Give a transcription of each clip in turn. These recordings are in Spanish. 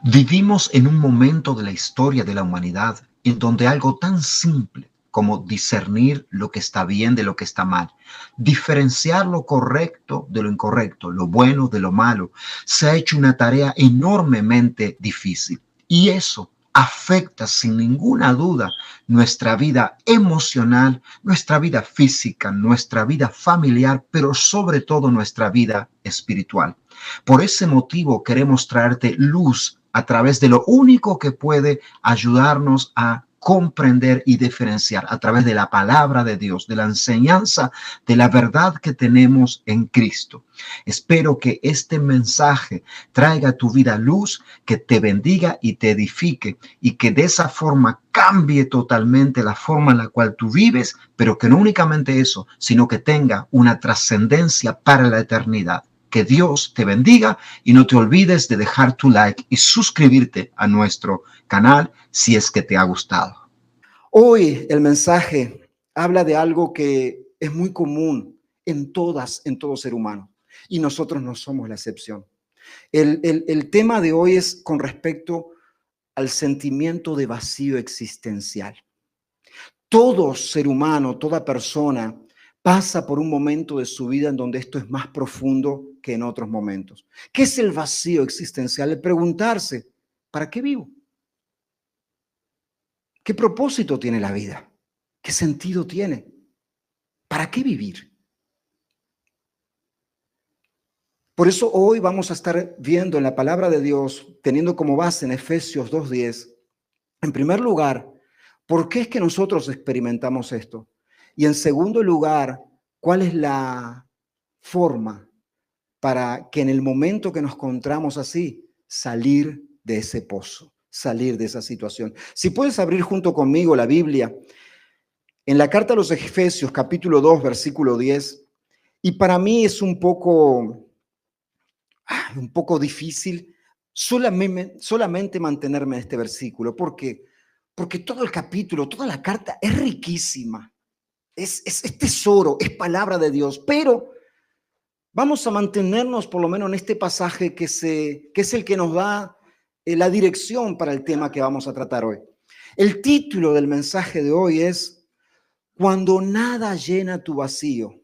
Vivimos en un momento de la historia de la humanidad en donde algo tan simple como discernir lo que está bien de lo que está mal, diferenciar lo correcto de lo incorrecto, lo bueno de lo malo, se ha hecho una tarea enormemente difícil. Y eso afecta sin ninguna duda nuestra vida emocional, nuestra vida física, nuestra vida familiar, pero sobre todo nuestra vida espiritual. Por ese motivo queremos traerte luz a través de lo único que puede ayudarnos a comprender y diferenciar a través de la palabra de Dios, de la enseñanza, de la verdad que tenemos en Cristo. Espero que este mensaje traiga a tu vida luz, que te bendiga y te edifique, y que de esa forma cambie totalmente la forma en la cual tú vives, pero que no únicamente eso, sino que tenga una trascendencia para la eternidad. Que Dios te bendiga y no te olvides de dejar tu like y suscribirte a nuestro canal si es que te ha gustado. Hoy el mensaje habla de algo que es muy común en todo ser humano, y nosotros no somos la excepción. El tema de hoy es con respecto al sentimiento de vacío existencial. Todo ser humano, toda persona pasa por un momento de su vida en donde esto es más profundo que en otros momentos. ¿Qué es el vacío existencial? El preguntarse, ¿para qué vivo? ¿Qué propósito tiene la vida? ¿Qué sentido tiene? ¿Para qué vivir? Por eso hoy vamos a estar viendo en la palabra de Dios, teniendo como base en Efesios 2:10, en primer lugar, ¿por qué es que nosotros experimentamos esto? Y en segundo lugar, ¿cuál es la forma para que en el momento que nos encontramos así, salir de ese pozo, salir de esa situación? Si puedes abrir junto conmigo la Biblia, en la carta a los Efesios, capítulo 2, versículo 10, y para mí es un poco difícil solamente mantenerme en este versículo. ¿Por qué? Porque todo el capítulo, toda la carta es riquísima. Es tesoro, es palabra de Dios, pero vamos a mantenernos por lo menos en este pasaje que es el que nos da la dirección para el tema que vamos a tratar hoy. El título del mensaje de hoy es: Cuando nada llena tu vacío,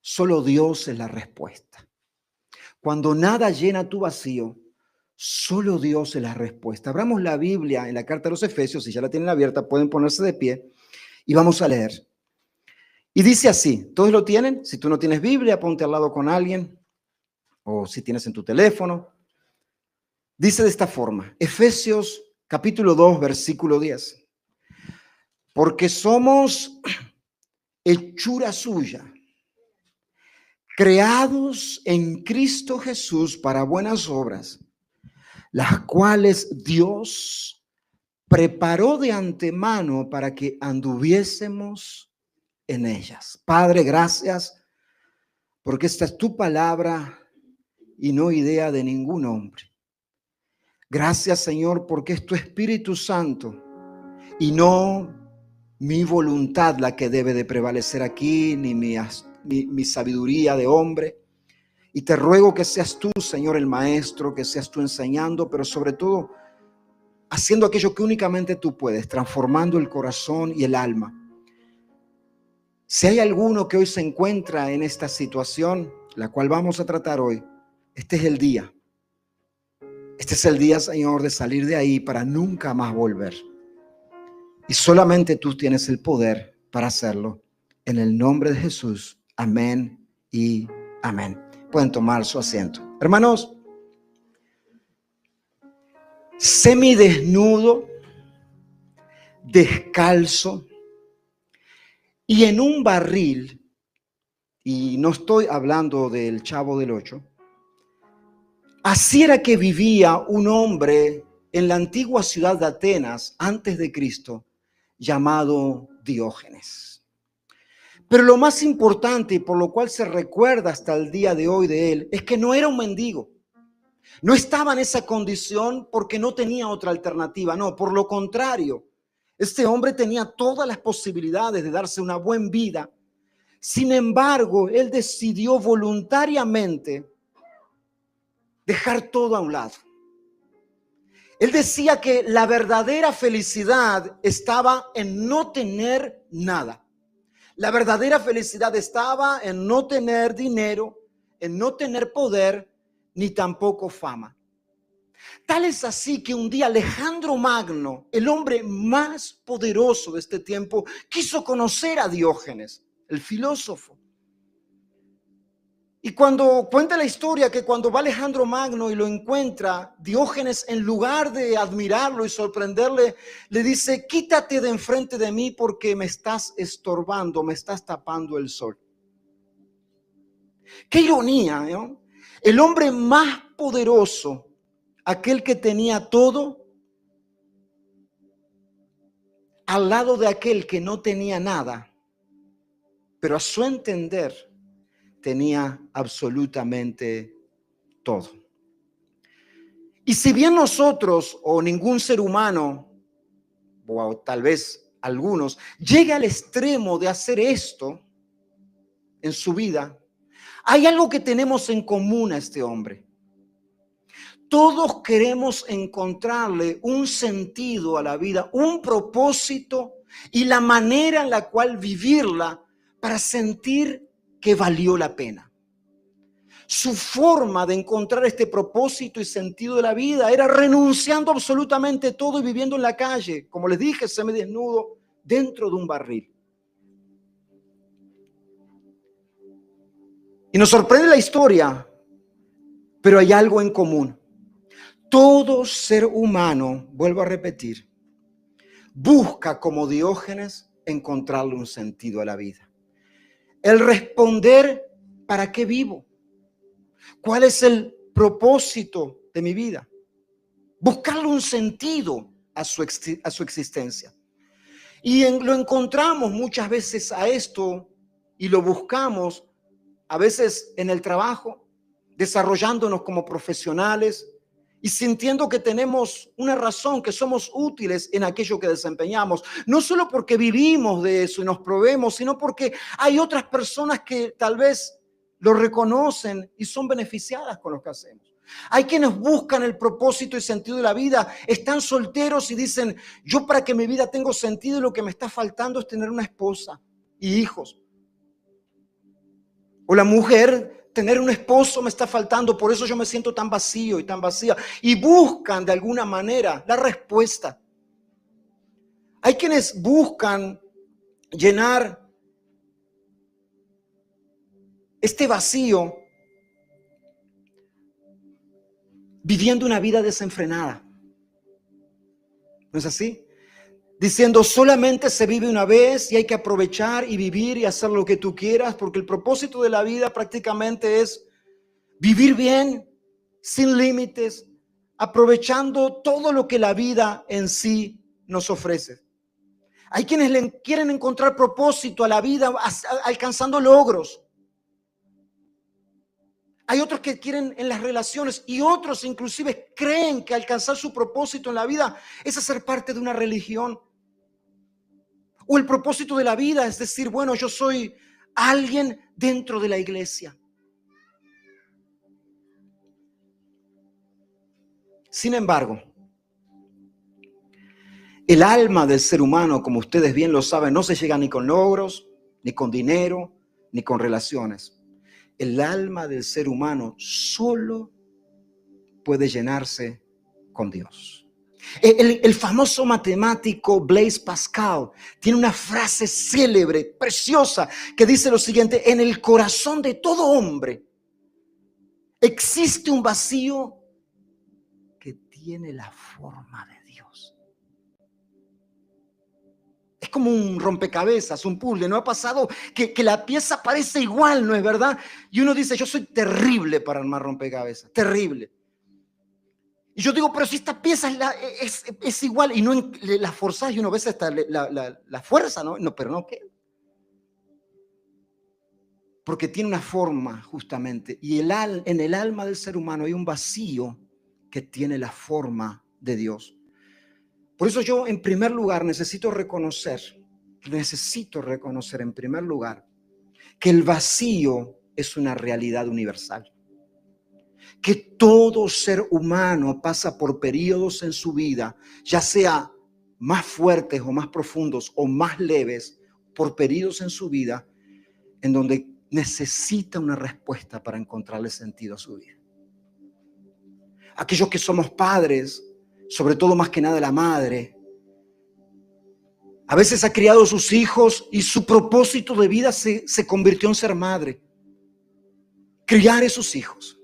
solo Dios es la respuesta. Cuando nada llena tu vacío, solo Dios es la respuesta. Abramos la Biblia en la carta a los Efesios, si ya la tienen abierta, pueden ponerse de pie y vamos a leer. Y dice así, ¿todos lo tienen? Si tú no tienes Biblia, ponte al lado con alguien, o si tienes en tu teléfono. Dice de esta forma, Efesios capítulo 2, versículo 10. Porque somos hechura suya, creados en Cristo Jesús para buenas obras, las cuales Dios preparó de antemano para que anduviésemos en ellas. Padre, gracias, porque esta es tu palabra y no idea de ningún hombre. Gracias, Señor, porque es tu Espíritu Santo y no mi voluntad la que debe de prevalecer aquí, ni mi sabiduría de hombre. Y te ruego que seas tú, Señor, el maestro, que seas tú enseñando, pero sobre todo haciendo aquello que únicamente tú puedes, transformando el corazón y el alma. Si hay alguno que hoy se encuentra en esta situación, la cual vamos a tratar hoy, este es el día. Este es el día, Señor, de salir de ahí para nunca más volver. Y solamente tú tienes el poder para hacerlo. En el nombre de Jesús. Amén y amén. Pueden tomar su asiento. Hermanos, semidesnudo, descalzo y en un barril, y no estoy hablando del Chavo del Ocho, así era que vivía un hombre en la antigua ciudad de Atenas antes de Cristo, llamado Diógenes. Pero lo más importante y por lo cual se recuerda hasta el día de hoy de él es que no era un mendigo. No estaba en esa condición porque no tenía otra alternativa. No, por lo contrario, este hombre tenía todas las posibilidades de darse una buena vida. Sin embargo, él decidió voluntariamente dejar todo a un lado. Él decía que la verdadera felicidad estaba en no tener nada. La verdadera felicidad estaba en no tener dinero, en no tener poder, ni tampoco fama. Tal es así que un día Alejandro Magno, el hombre más poderoso de este tiempo, quiso conocer a Diógenes, el filósofo. Y cuando cuenta la historia que cuando va Alejandro Magno y lo encuentra, Diógenes, en lugar de admirarlo y sorprenderle, le dice: quítate de enfrente de mí porque me estás estorbando, me estás tapando el sol. Qué ironía, ¿no? El hombre más poderoso, aquel que tenía todo, al lado de aquel que no tenía nada, pero a su entender tenía absolutamente todo. Y si bien nosotros o ningún ser humano, o tal vez algunos, llegue al extremo de hacer esto en su vida, hay algo que tenemos en común a este hombre. Todos queremos encontrarle un sentido a la vida, un propósito y la manera en la cual vivirla para sentir que valió la pena. Su forma de encontrar este propósito y sentido de la vida era renunciando absolutamente todo y viviendo en la calle, como les dije, semidesnudo, dentro de un barril. Y nos sorprende la historia, pero hay algo en común. Todo ser humano, vuelvo a repetir, busca como Diógenes encontrarle un sentido a la vida. El responder: ¿para qué vivo? ¿Cuál es el propósito de mi vida? Buscarle un sentido a su existencia. Y lo encontramos muchas veces a esto y lo buscamos a veces en el trabajo, desarrollándonos como profesionales y sintiendo que tenemos una razón, que somos útiles en aquello que desempeñamos. No solo porque vivimos de eso y nos proveemos, sino porque hay otras personas que tal vez lo reconocen y son beneficiadas con lo que hacemos. Hay quienes buscan el propósito y sentido de la vida, están solteros y dicen: yo para que mi vida tenga sentido, lo que me está faltando es tener una esposa y hijos. O la mujer, tener un esposo me está faltando, por eso yo me siento tan vacío y tan vacía. Y buscan de alguna manera la respuesta. Hay quienes buscan llenar este vacío viviendo una vida desenfrenada. ¿No es así? Diciendo: solamente se vive una vez y hay que aprovechar y vivir y hacer lo que tú quieras, porque el propósito de la vida prácticamente es vivir bien, sin límites, aprovechando todo lo que la vida en sí nos ofrece. Hay quienes quieren encontrar propósito a la vida alcanzando logros. Hay otros que quieren en las relaciones y otros inclusive creen que alcanzar su propósito en la vida es hacer parte de una religión. O el propósito de la vida es decir: bueno, yo soy alguien dentro de la iglesia. Sin embargo, el alma del ser humano, como ustedes bien lo saben, no se llega ni con logros, ni con dinero, ni con relaciones. El alma del ser humano solo puede llenarse con Dios. El famoso matemático Blaise Pascal tiene una frase célebre, preciosa, que dice lo siguiente: en el corazón de todo hombre existe un vacío que tiene la forma de Dios. Es como un rompecabezas, un puzzle. ¿No ha pasado que la pieza parece igual, no es verdad? Y uno dice: yo soy terrible para armar rompecabezas, terrible. Y yo digo: pero si esta pieza es igual, y no la forzás y uno ve hasta la fuerza, ¿no? No, pero no, ¿qué? Porque tiene una forma justamente. Y en el alma del ser humano hay un vacío que tiene la forma de Dios. Por eso yo en primer lugar necesito reconocer en primer lugar que el vacío es una realidad universal. que todo ser humano pasa por periodos en su vida, ya sea más fuertes o más profundos o más leves, por periodos en su vida en donde necesita una respuesta para encontrarle sentido a su vida. Aquellos que somos padres, sobre todo más que nada la madre, a veces ha criado a sus hijos y su propósito de vida se convirtió en ser madre. Criar a esos hijos.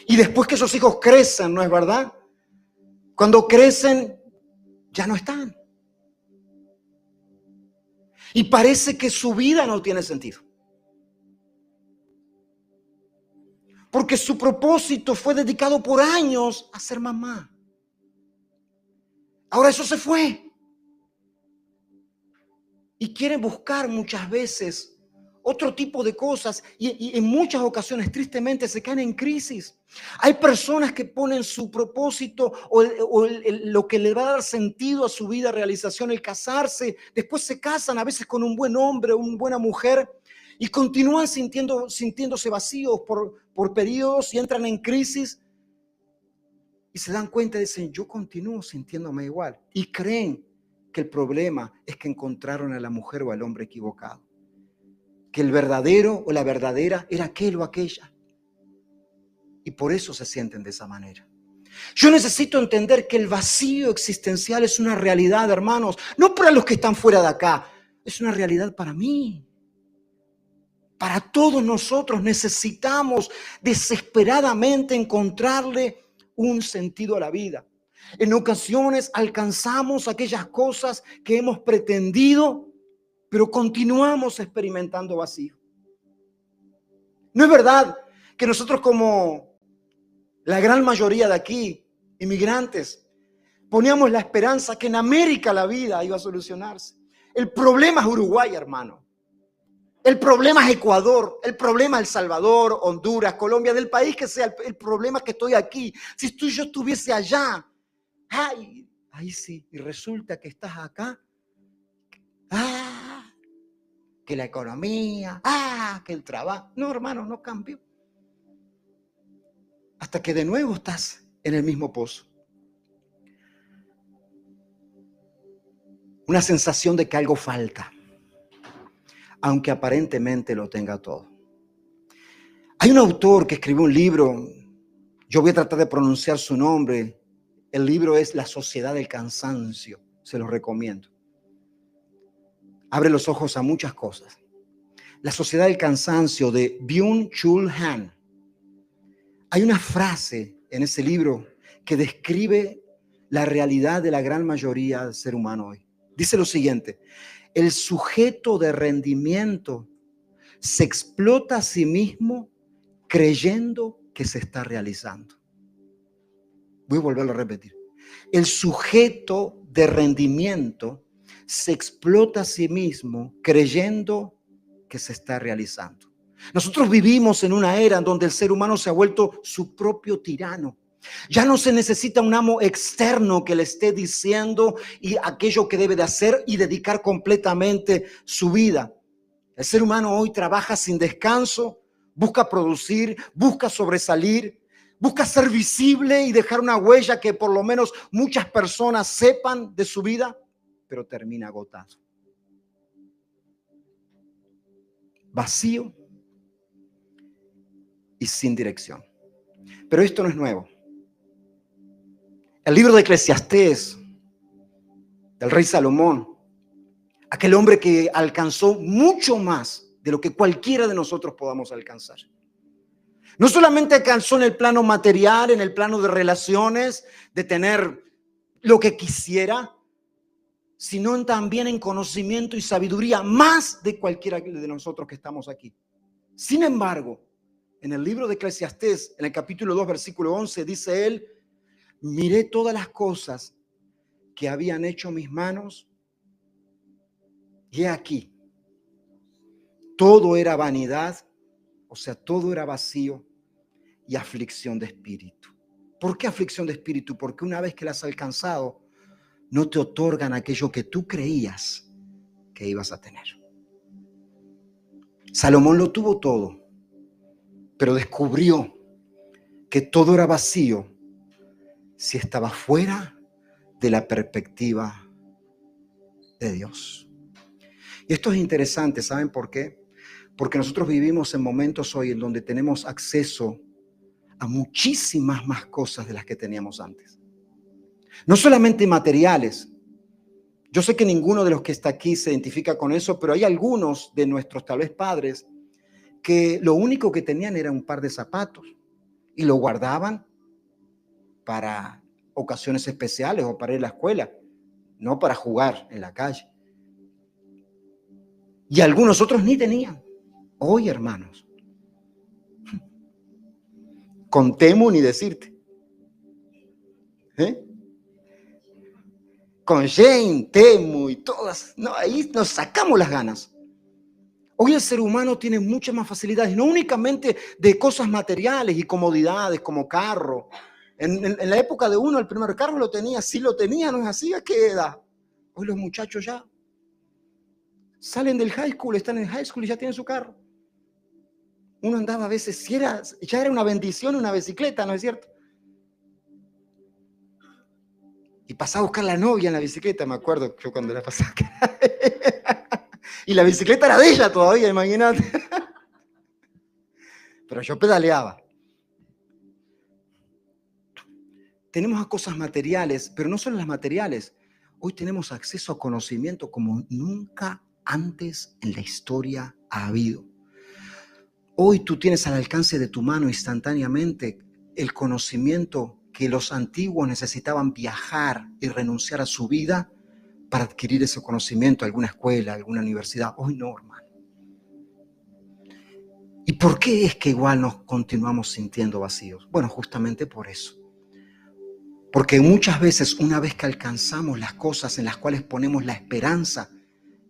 Y después que esos hijos crecen, ¿no es verdad? Cuando crecen, ya no están. Y parece que su vida no tiene sentido. Porque su propósito fue dedicado por años a ser mamá. Ahora eso se fue. Y quieren buscar muchas veces otro tipo de cosas y en muchas ocasiones tristemente se caen en crisis. Hay personas que ponen su propósito o lo que le va a dar sentido a su vida, realización, el casarse. Después se casan a veces con un buen hombre o una buena mujer y continúan sintiéndose vacíos por periodos y entran en crisis y se dan cuenta y dicen, yo continúo sintiéndome igual. Y creen que el problema es que encontraron a la mujer o al hombre equivocado. Que el verdadero o la verdadera era aquel o aquella. Y por eso se sienten de esa manera. Yo necesito entender que el vacío existencial es una realidad, hermanos. No para los que están fuera de acá. Es una realidad para mí. Para todos nosotros necesitamos desesperadamente encontrarle un sentido a la vida. En ocasiones alcanzamos aquellas cosas que hemos pretendido, pero continuamos experimentando vacío. ¿No es verdad que nosotros, como la gran mayoría de aquí, inmigrantes, poníamos la esperanza que en América la vida iba a solucionarse? El problema es Uruguay, hermano. El problema es Ecuador, el problema es El Salvador, Honduras, Colombia, del país que sea. El problema es que estoy aquí. Si yo estuviese allá, ay, ahí sí, y resulta que estás acá. Que la economía, que el trabajo. No, hermano, no cambió. Hasta que de nuevo estás en el mismo pozo. Una sensación de que algo falta, aunque aparentemente lo tenga todo. Hay un autor que escribió un libro, yo voy a tratar de pronunciar su nombre. El libro es La Sociedad del Cansancio, se lo recomiendo. Abre los ojos a muchas cosas. La Sociedad del Cansancio de Byung-Chul Han. Hay una frase en ese libro que describe la realidad de la gran mayoría del ser humano hoy. Dice lo siguiente: el sujeto de rendimiento se explota a sí mismo creyendo que se está realizando. Voy a volverlo a repetir. El sujeto de rendimiento se explota a sí mismo creyendo que se está realizando. Nosotros vivimos en una era en donde el ser humano se ha vuelto su propio tirano. Ya no se necesita un amo externo que le esté diciendo y aquello que debe de hacer y dedicar completamente su vida. El ser humano hoy trabaja sin descanso, busca producir, busca sobresalir, busca ser visible y dejar una huella que por lo menos muchas personas sepan de su vida, pero termina agotado. Vacío y sin dirección. Pero esto no es nuevo. El libro de Eclesiastés, del rey Salomón, aquel hombre que alcanzó mucho más de lo que cualquiera de nosotros podamos alcanzar. No solamente alcanzó en el plano material, en el plano de relaciones, de tener lo que quisiera, sino también en conocimiento y sabiduría, más de cualquiera de nosotros que estamos aquí. Sin embargo, en el libro de Eclesiastés, en el capítulo 2, versículo 11, dice él: miré todas las cosas que habían hecho mis manos, y he aquí, todo era vanidad, o sea, todo era vacío y aflicción de espíritu. ¿Por qué aflicción de espíritu? Porque una vez que la has alcanzado, no te otorgan aquello que tú creías que ibas a tener. Salomón lo tuvo todo, pero descubrió que todo era vacío si estaba fuera de la perspectiva de Dios. Y esto es interesante, ¿saben por qué? Porque nosotros vivimos en momentos hoy en donde tenemos acceso a muchísimas más cosas de las que teníamos antes. No solamente materiales. Yo sé que ninguno de los que está aquí se identifica con eso, pero hay algunos de nuestros tal vez padres que lo único que tenían era un par de zapatos y lo guardaban para ocasiones especiales o para ir a la escuela, no para jugar en la calle. Y algunos otros ni tenían. Hoy, hermanos, con Temu ni decirte. Con Jane, Temu y todas. No, ahí nos sacamos las ganas. Hoy el ser humano tiene muchas más facilidades, no únicamente de cosas materiales y comodidades como carro. En la época de uno, el primer carro lo tenía, sí lo tenía, no es así, ¿a qué edad? Hoy los muchachos ya salen del high school, están en el high school y ya tienen su carro. Uno andaba a veces, ya era una bendición una bicicleta, ¿no es cierto? Y pasaba a buscar la novia en la bicicleta, me acuerdo yo cuando la pasaba. Y la bicicleta era de ella todavía, imagínate. Pero yo pedaleaba. Tenemos cosas materiales, pero no solo las materiales. Hoy tenemos acceso a conocimiento como nunca antes en la historia ha habido. Hoy tú tienes al alcance de tu mano instantáneamente el conocimiento que los antiguos necesitaban viajar y renunciar a su vida para adquirir ese conocimiento, alguna escuela, alguna universidad. Hoy no, hermano. ¿Y por qué es que igual nos continuamos sintiendo vacíos? Bueno, justamente por eso. Porque muchas veces, una vez que alcanzamos las cosas en las cuales ponemos la esperanza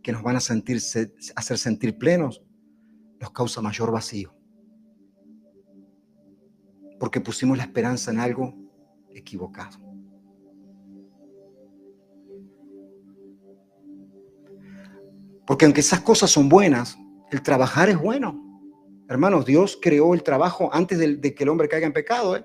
que nos van a hacer sentir plenos, nos causa mayor vacío. Porque pusimos la esperanza en algo equivocado. Porque aunque esas cosas son buenas, el trabajar es bueno. Hermanos, Dios creó el trabajo antes de que el hombre caiga en pecado,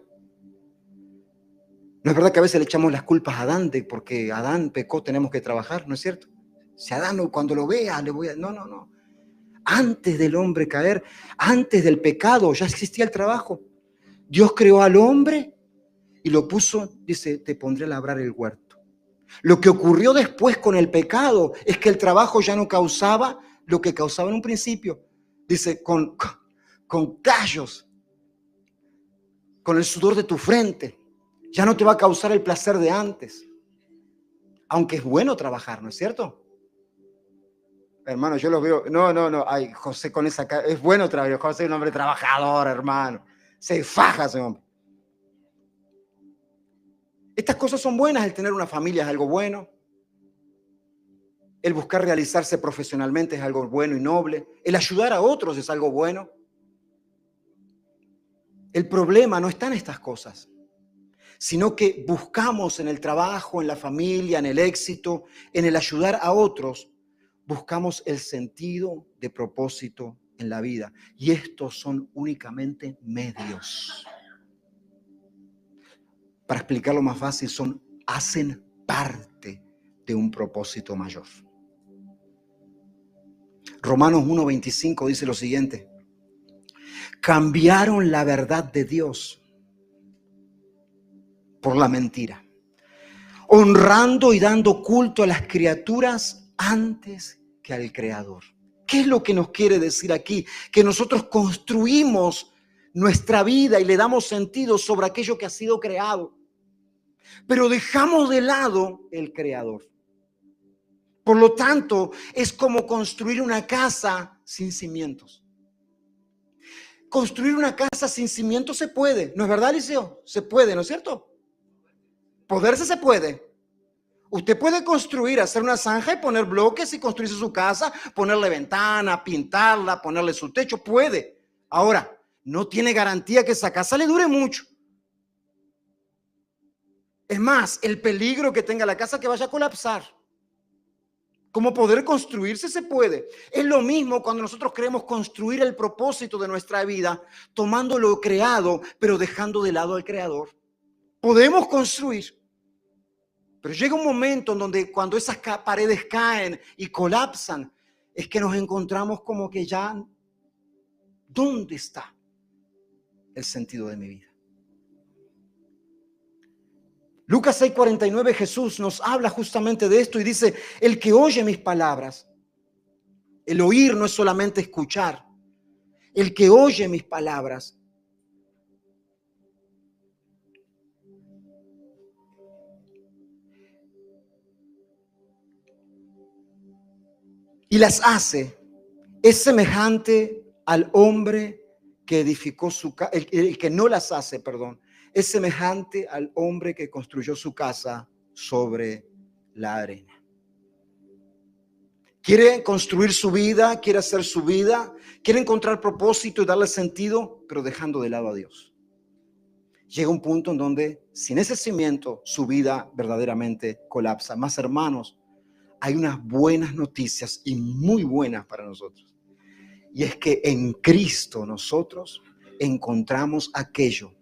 No es verdad que a veces le echamos las culpas a Adán de porque Adán pecó, tenemos que trabajar, ¿no es cierto? Si Adán cuando lo vea le voy a... No. Antes del hombre caer, antes del pecado, ya existía el trabajo. Dios creó al hombre y lo puso, dice, te pondré a labrar el huerto. Lo que ocurrió después con el pecado es que el trabajo ya no causaba lo que causaba en un principio. Dice, con callos, con el sudor de tu frente. Ya no te va a causar el placer de antes. Aunque es bueno trabajar, ¿no es cierto? Hermano, yo los veo. No. Ay, José con esa cara. Es bueno trabajar. José es un hombre trabajador, hermano. Se faja ese hombre. Estas cosas son buenas. El tener una familia es algo bueno. El buscar realizarse profesionalmente es algo bueno y noble. El ayudar a otros es algo bueno. El problema no está en estas cosas, sino que buscamos en el trabajo, en la familia, en el éxito, en el ayudar a otros, buscamos el sentido de propósito en la vida. Y estos son únicamente medios. Para explicarlo más fácil, hacen parte de un propósito mayor. Romanos 1:25 dice lo siguiente: cambiaron la verdad de Dios por la mentira, honrando y dando culto a las criaturas antes que al Creador. ¿Qué es lo que nos quiere decir aquí? Que nosotros construimos nuestra vida y le damos sentido sobre aquello que ha sido creado, pero dejamos de lado el Creador. Por lo tanto, es como construir una casa sin cimientos. Construir una casa sin cimientos se puede, ¿no es verdad, Eliseo? Se puede, ¿no es cierto? Poderse se puede. Usted puede construir, hacer una zanja y poner bloques y construirse su casa, ponerle ventana, pintarla, ponerle su techo, puede. Ahora, no tiene garantía que esa casa le dure mucho. Es más, el peligro que tenga la casa que vaya a colapsar. Como poder construirse se puede. Es lo mismo cuando nosotros queremos construir el propósito de nuestra vida, tomando lo creado, pero dejando de lado al creador. Podemos construir, pero llega un momento en donde cuando esas paredes caen y colapsan, es que nos encontramos como que ya, ¿dónde está el sentido de mi vida? Lucas 6:49, Jesús nos habla justamente de esto y dice, el que oye mis palabras, el oír no es solamente escuchar, el que oye mis palabras y las hace, es semejante al hombre que edificó su casa, el que no las hace, perdón, es semejante al hombre que construyó su casa sobre la arena. Quiere construir su vida, quiere hacer su vida, quiere encontrar propósito y darle sentido, pero dejando de lado a Dios. Llega un punto en donde sin ese cimiento su vida verdaderamente colapsa. Más hermanos, hay unas buenas noticias y muy buenas para nosotros. Y es que en Cristo nosotros encontramos aquello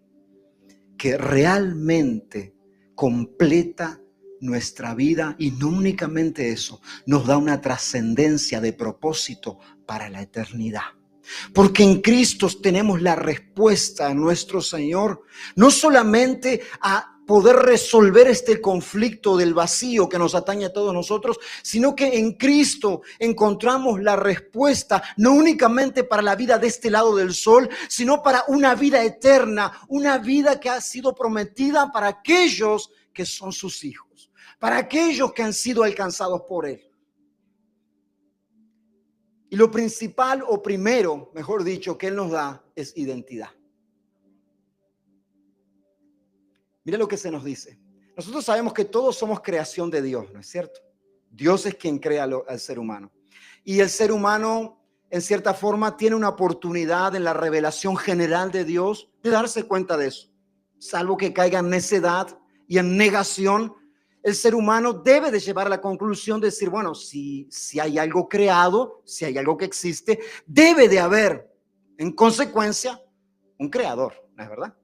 que realmente completa nuestra vida y no únicamente eso, nos da una trascendencia de propósito para la eternidad. Porque en Cristo tenemos la respuesta a nuestro Señor, no solamente a poder resolver este conflicto del vacío que nos atañe a todos nosotros, sino que en Cristo encontramos la respuesta no únicamente para la vida de este lado del sol, sino para una vida eterna, una vida que ha sido prometida para aquellos que son sus hijos, para aquellos que han sido alcanzados por Él. Y lo principal o primero, mejor dicho, que Él nos da es identidad. Mira lo que se nos dice. Nosotros sabemos que todos somos creación de Dios, ¿no es cierto? Dios es quien crea al ser humano. Y el ser humano, en cierta forma, tiene una oportunidad en la revelación general de Dios de darse cuenta de eso. Salvo que caiga en necedad y en negación, el ser humano debe de llevar a la conclusión de decir, bueno, si hay algo creado, si hay algo que existe, debe de haber, en consecuencia, un creador, ¿no es verdad?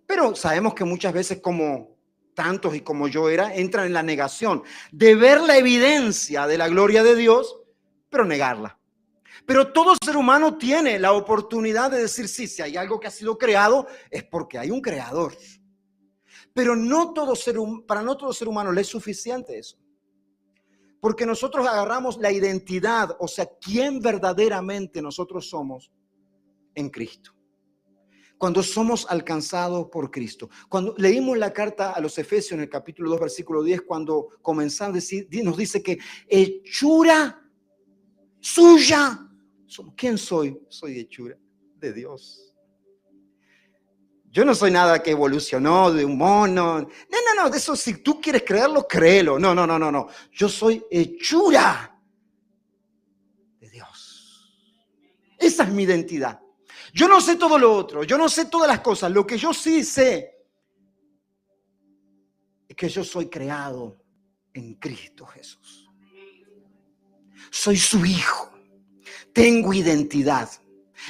Pero sabemos que muchas veces, como tantos y como yo era, entran en la negación de ver la evidencia de la gloria de Dios, pero negarla. Pero todo ser humano tiene la oportunidad de decir, sí, si hay algo que ha sido creado, es porque hay un creador. Pero para no todo ser humano le es suficiente eso. Porque nosotros agarramos la identidad, o sea, quién verdaderamente nosotros somos en Cristo. Cuando somos alcanzados por Cristo. Cuando leímos la carta a los Efesios en el capítulo 2, versículo 10, cuando comenzamos a decir, nos dice que hechura suya. ¿Quién soy? Soy hechura de Dios. Yo no soy nada que evolucionó de un mono. No, de eso si tú quieres creerlo, créelo. No. Yo soy hechura de Dios. Esa es mi identidad. Yo no sé todo lo otro, yo no sé todas las cosas. Lo que yo sí sé es que yo soy creado en Cristo Jesús. Soy su hijo. Tengo identidad.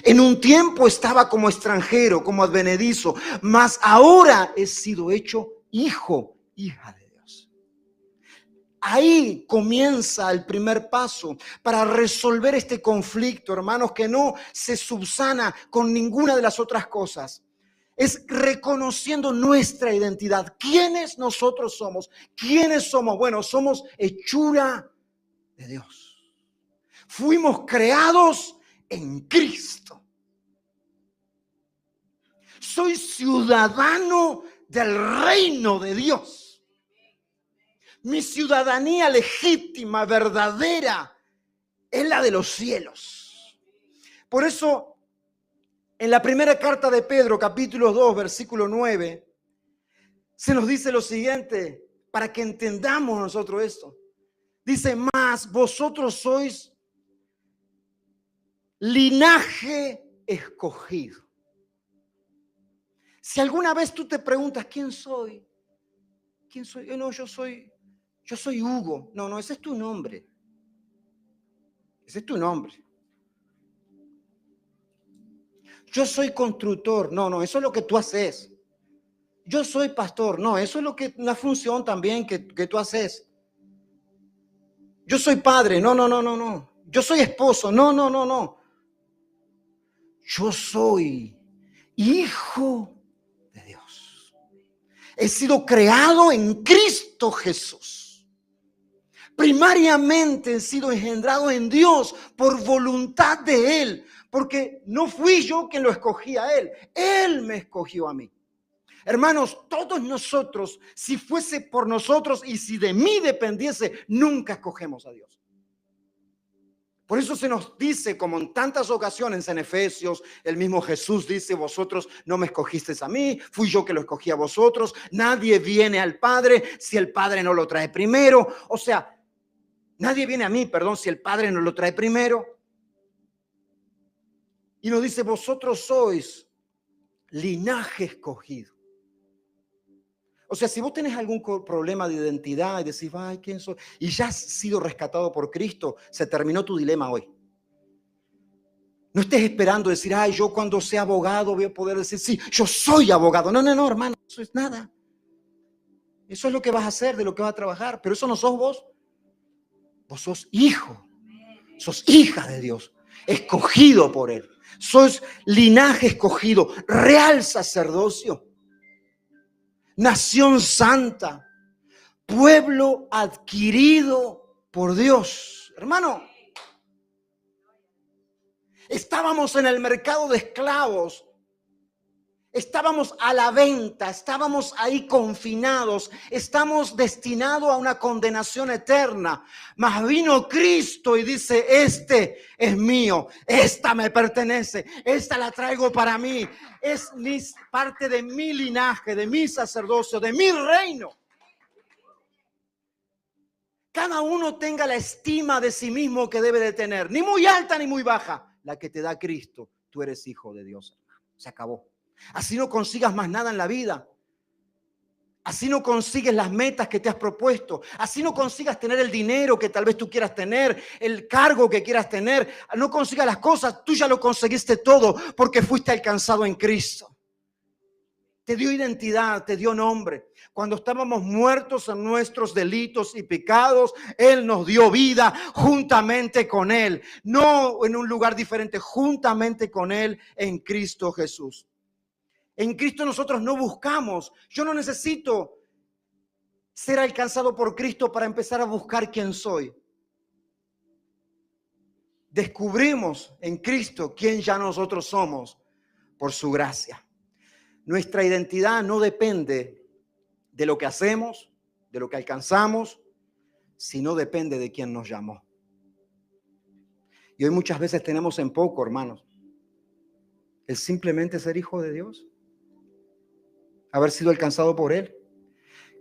En un tiempo estaba como extranjero, como advenedizo, mas ahora he sido hecho hijo, hija de Dios. Ahí comienza el primer paso para resolver este conflicto, hermanos, que no se subsana con ninguna de las otras cosas. Es reconociendo nuestra identidad. ¿Quiénes nosotros somos? ¿Quiénes somos? Bueno, somos hechura de Dios. Fuimos creados en Cristo. Soy ciudadano del reino de Dios. Mi ciudadanía legítima, verdadera, es la de los cielos. Por eso, en la primera carta de Pedro, capítulo 2, versículo 9, se nos dice lo siguiente, para que entendamos nosotros esto. Dice, mas vosotros sois linaje escogido. Si alguna vez tú te preguntas, ¿quién soy? ¿Quién soy? No, yo soy Hugo. No, ese es tu nombre. Ese es tu nombre. Yo soy constructor. No, eso es lo que tú haces. Yo soy pastor. No, eso es una función también que tú haces. Yo soy padre. No. Yo soy esposo. No. Yo soy hijo de Dios. He sido creado en Cristo Jesús. Primariamente he sido engendrado en Dios por voluntad de Él, porque no fui yo quien lo escogí a Él. Él me escogió a mí. Hermanos, todos nosotros, si fuese por nosotros y si de mí dependiese, nunca escogemos a Dios. Por eso se nos dice, como en tantas ocasiones en Efesios, el mismo Jesús dice: vosotros no me escogisteis a mí, fui yo que lo escogí a vosotros. Nadie viene al Padre si el Padre no lo trae primero. O sea, nadie viene a mí, perdón, si el Padre no lo trae primero. Y nos dice: vosotros sois linaje escogido. O sea, si vos tenés algún problema de identidad y decís: ay, ¿quién soy? Y ya has sido rescatado por Cristo, se terminó tu dilema hoy. No estés esperando decir: ay, yo cuando sea abogado voy a poder decir: sí, yo soy abogado. No, hermano, eso es nada. Eso es lo que vas a hacer, de lo que vas a trabajar. Pero eso no sos vos. Vos sos hijo, sos hija de Dios, escogido por Él. Sos linaje escogido, real sacerdocio, nación santa, pueblo adquirido por Dios. Hermano, estábamos en el mercado de esclavos. Estábamos a la venta, estábamos ahí confinados, estamos destinados a una condenación eterna. Mas vino Cristo y dice: este es mío, esta me pertenece, esta la traigo para mí, es parte de mi linaje, de mi sacerdocio, de mi reino. Cada uno tenga la estima de sí mismo que debe de tener, ni muy alta ni muy baja, la que te da Cristo. Tú eres hijo de Dios, se acabó. Así no consigas más nada en la vida. Así no consigues las metas que te has propuesto. Así no consigas tener el dinero que tal vez tú quieras tener, el cargo que quieras tener. No consigas las cosas, tú ya lo conseguiste todo porque fuiste alcanzado en Cristo. Te dio identidad, te dio nombre. Cuando estábamos muertos en nuestros delitos y pecados, Él nos dio vida juntamente con Él. No en un lugar diferente, juntamente con Él en Cristo Jesús. En Cristo nosotros no buscamos. Yo no necesito ser alcanzado por Cristo para empezar a buscar quién soy. Descubrimos en Cristo quién ya nosotros somos por su gracia. Nuestra identidad no depende de lo que hacemos, de lo que alcanzamos, sino depende de quién nos llamó. Y hoy muchas veces tenemos en poco, hermanos, el simplemente ser hijo de Dios, haber sido alcanzado por Él.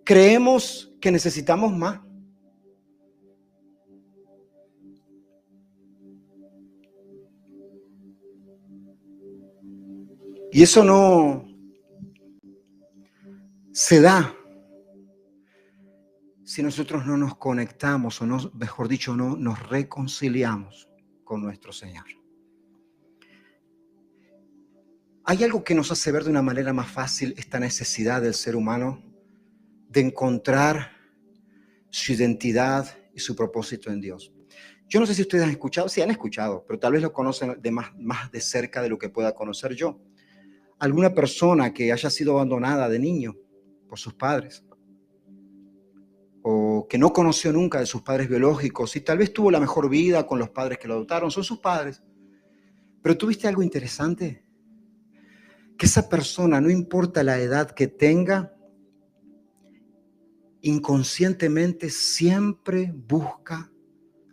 Creemos que necesitamos más. Y eso no se da si nosotros no nos conectamos, o no, mejor dicho, no nos reconciliamos con nuestro Señor. Hay algo que nos hace ver de una manera más fácil esta necesidad del ser humano de encontrar su identidad y su propósito en Dios. Yo no sé si ustedes han escuchado, sí han escuchado, pero tal vez lo conocen más de cerca de lo que pueda conocer yo. Alguna persona que haya sido abandonada de niño por sus padres, o que no conoció nunca de sus padres biológicos y tal vez tuvo la mejor vida con los padres que lo adoptaron, son sus padres. Pero ¿tuviste algo interesante? Que esa persona, no importa la edad que tenga, inconscientemente siempre busca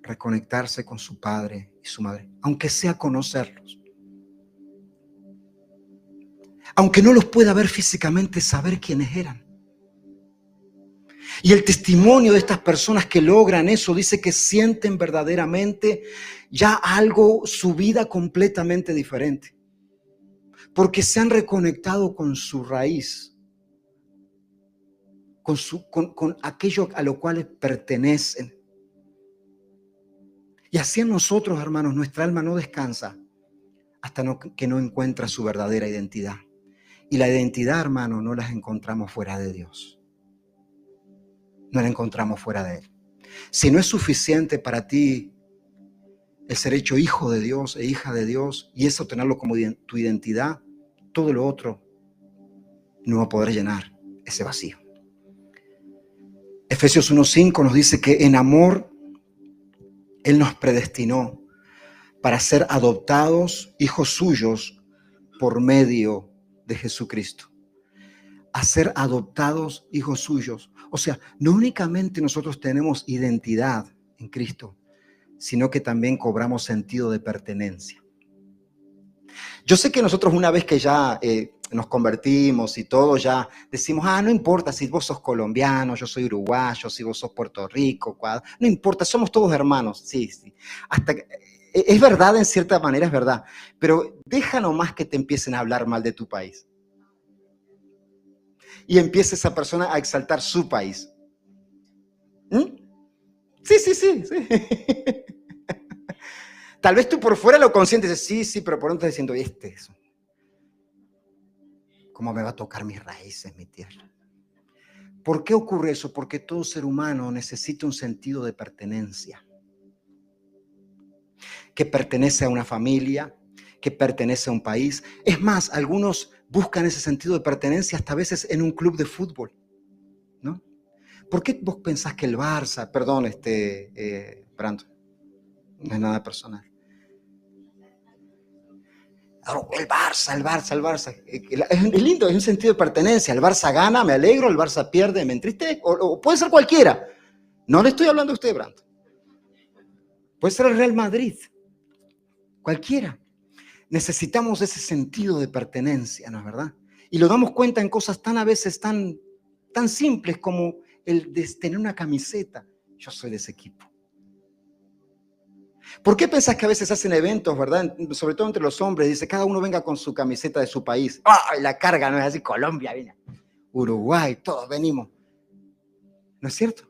reconectarse con su padre y su madre, aunque sea conocerlos. Aunque no los pueda ver físicamente, saber quiénes eran. Y el testimonio de estas personas que logran eso dice que sienten verdaderamente ya algo, su vida completamente diferente. Porque se han reconectado con su raíz, con aquello a lo cual pertenecen. Y así en nosotros, hermanos, nuestra alma no descansa hasta que no encuentra su verdadera identidad. Y la identidad, hermano, no la encontramos fuera de Dios. No la encontramos fuera de Él. Si no es suficiente para ti el ser hecho hijo de Dios e hija de Dios, y eso tenerlo como tu identidad, todo lo otro no va a poder llenar ese vacío. Efesios 1:5 nos dice que en amor Él nos predestinó para ser adoptados hijos suyos por medio de Jesucristo. A ser adoptados hijos suyos. O sea, no únicamente nosotros tenemos identidad en Cristo, sino que también cobramos sentido de pertenencia. Yo sé que nosotros una vez que ya nos convertimos y todo, ya decimos, no importa si vos sos colombiano, yo soy uruguayo, si vos sos Puerto Rico, no importa, somos todos hermanos. Sí. Hasta que, es verdad, en cierta manera es verdad, pero deja nomás que te empiecen a hablar mal de tu país. Y empieza esa persona a exaltar su país. Sí. Tal vez tú por fuera lo consientes, sí, pero por dentro estás diciendo, eso. ¿Cómo me va a tocar mis raíces, mi tierra? ¿Por qué ocurre eso? Porque todo ser humano necesita un sentido de pertenencia. Que pertenece a una familia, que pertenece a un país. Es más, algunos buscan ese sentido de pertenencia hasta a veces en un club de fútbol, ¿no? ¿Por qué vos pensás que el Barça, perdón, Brandon, no es nada personal? El Barça. Es lindo, es un sentido de pertenencia. El Barça gana, me alegro, el Barça pierde, me entristezco, o puede ser cualquiera. No le estoy hablando a usted, Brandon. Puede ser el Real Madrid, cualquiera. Necesitamos ese sentido de pertenencia, ¿no es verdad? Y lo damos cuenta en cosas a veces tan simples como el de tener una camiseta. Yo soy de ese equipo. ¿Por qué pensás que a veces hacen eventos, verdad? Sobre todo entre los hombres, dice, cada uno venga con su camiseta de su país. La carga, ¿no es así? Colombia, viene. Uruguay, todos venimos. ¿No es cierto?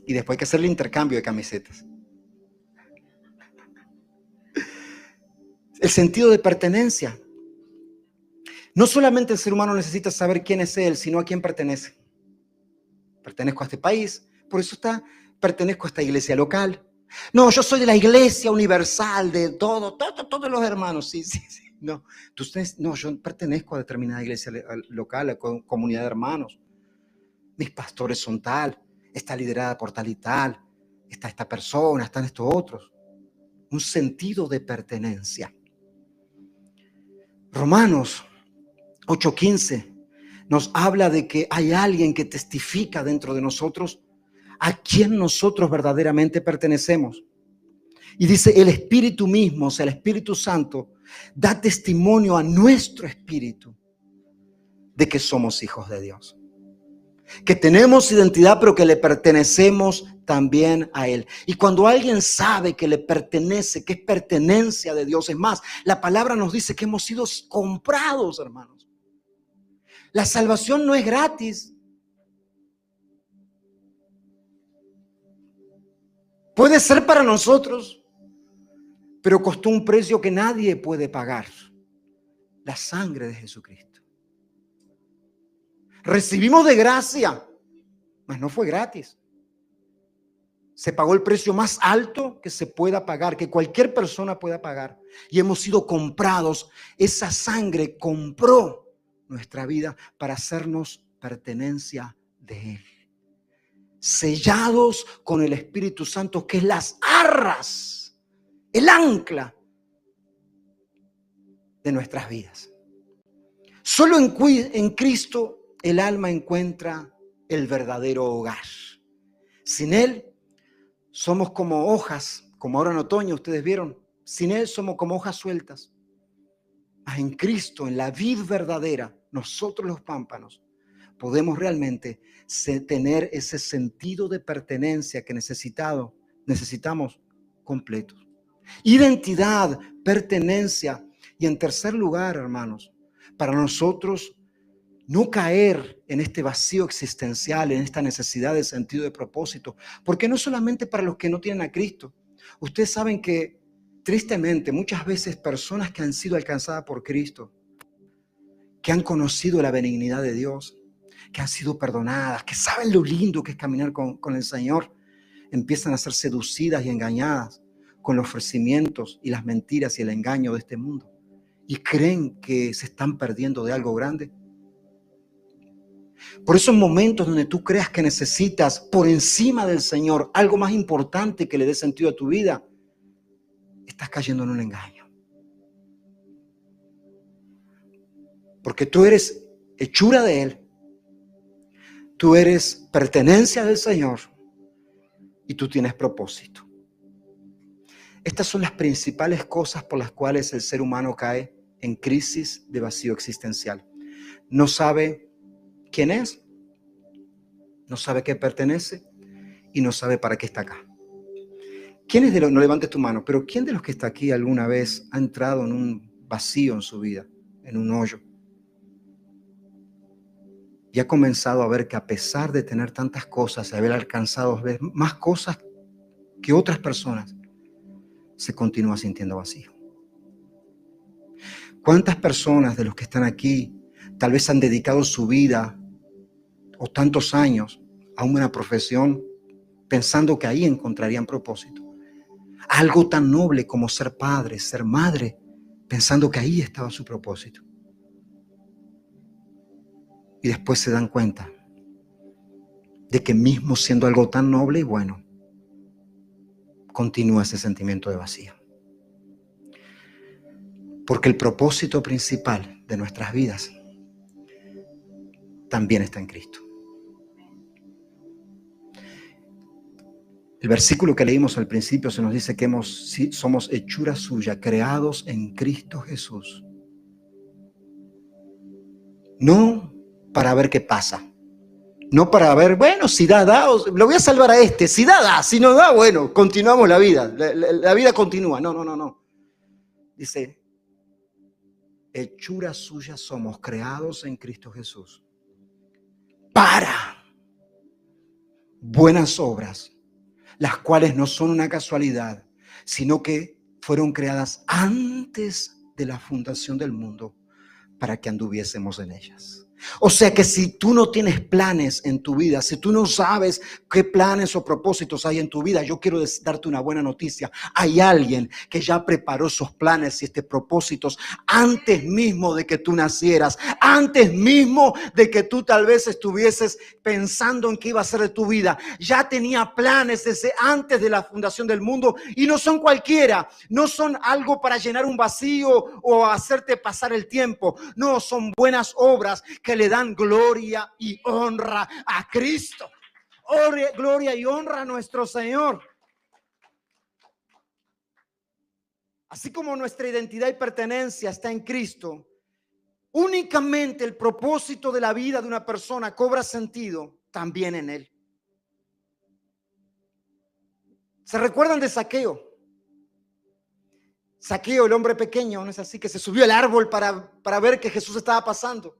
Y después hay que hacer el intercambio de camisetas. El sentido de pertenencia. No solamente el ser humano necesita saber quién es él, sino a quién pertenece. Pertenezco a este país, por eso pertenezco a esta iglesia local. No, yo soy de la iglesia universal, de todos los hermanos. Sí. No, yo pertenezco a determinada iglesia local, a comunidad de hermanos. Mis pastores son tal, está liderada por tal y tal, está esta persona, están estos otros. Un sentido de pertenencia. Romanos 8:15 nos habla de que hay alguien que testifica dentro de nosotros a quien nosotros verdaderamente pertenecemos. Y dice, el Espíritu mismo, o sea, el Espíritu Santo, da testimonio a nuestro espíritu de que somos hijos de Dios. Que tenemos identidad, pero que le pertenecemos también a Él. Y cuando alguien sabe que le pertenece, que es pertenencia de Dios, es más, la palabra nos dice que hemos sido comprados, hermanos. La salvación no es gratis. Puede ser para nosotros, pero costó un precio que nadie puede pagar. La sangre de Jesucristo. Recibimos de gracia, mas no fue gratis. Se pagó el precio más alto que se pueda pagar, que cualquier persona pueda pagar. Y hemos sido comprados. Esa sangre compró nuestra vida para hacernos pertenencia de Él. Sellados con el Espíritu Santo, que es las arras, el ancla de nuestras vidas. Solo en Cristo el alma encuentra el verdadero hogar. Sin Él somos como hojas, como ahora en otoño ustedes vieron. Sin Él somos como hojas sueltas. Mas en Cristo, en la vid verdadera, nosotros los pámpanos, podemos realmente tener ese sentido de pertenencia que necesitamos completos. Identidad, pertenencia. Y en tercer lugar, hermanos, para nosotros no caer en este vacío existencial, en esta necesidad de sentido de propósito, porque no solamente para los que no tienen a Cristo. Ustedes saben que tristemente muchas veces personas que han sido alcanzadas por Cristo, que han conocido la benignidad de Dios, que han sido perdonadas, que saben lo lindo que es caminar con el Señor, empiezan a ser seducidas y engañadas con los ofrecimientos y las mentiras y el engaño de este mundo, y creen que se están perdiendo de algo grande. Por esos momentos donde tú creas que necesitas por encima del Señor algo más importante que le dé sentido a tu vida, estás cayendo en un engaño. Porque tú eres hechura de Él, tú eres pertenencia del Señor y tú tienes propósito. Estas son las principales cosas por las cuales el ser humano cae en crisis de vacío existencial. No sabe quién es, no sabe qué pertenece y no sabe para qué está acá. ¿Quién de los, no levantes tu mano, pero quién de los que está aquí alguna vez ha entrado en un vacío en su vida, en un hoyo? Y ha comenzado a ver que a pesar de tener tantas cosas, de haber alcanzado más cosas que otras personas, se continúa sintiendo vacío. ¿Cuántas personas de los que están aquí tal vez han dedicado su vida o tantos años a una profesión pensando que ahí encontrarían propósito? Algo tan noble como ser padre, ser madre, pensando que ahí estaba su propósito. Y después se dan cuenta de que mismo siendo algo tan noble y bueno, continúa ese sentimiento de vacío. Porque el propósito principal de nuestras vidas también está en Cristo. El versículo que leímos al principio se nos dice que somos hechura suya, creados en Cristo Jesús. No para ver qué pasa. No para ver, bueno, si da, lo voy a salvar a este. Si da, si no da, bueno, continuamos la vida. La vida continúa. No. Dice, hechura suya somos, creados en Cristo Jesús. Para buenas obras, las cuales no son una casualidad, sino que fueron creadas antes de la fundación del mundo para que anduviésemos en ellas. O sea que si tú no tienes planes en tu vida, si tú no sabes qué planes o propósitos hay en tu vida, yo quiero darte una buena noticia. Hay alguien que ya preparó esos planes y propósitos antes mismo de que tú nacieras, antes mismo de que tú tal vez estuvieses pensando en qué iba a ser de tu vida. Ya tenía planes desde antes de la fundación del mundo y no son cualquiera, no son algo para llenar un vacío o hacerte pasar el tiempo. No, son buenas obras que le dan gloria y honra a Cristo. Gloria y honra a nuestro Señor. Así como nuestra identidad y pertenencia está en Cristo, únicamente el propósito de la vida de una persona cobra sentido también en Él. ¿Se recuerdan de Zaqueo? Zaqueo, el hombre pequeño, ¿no es así? Que se subió al árbol para ver que Jesús estaba pasando.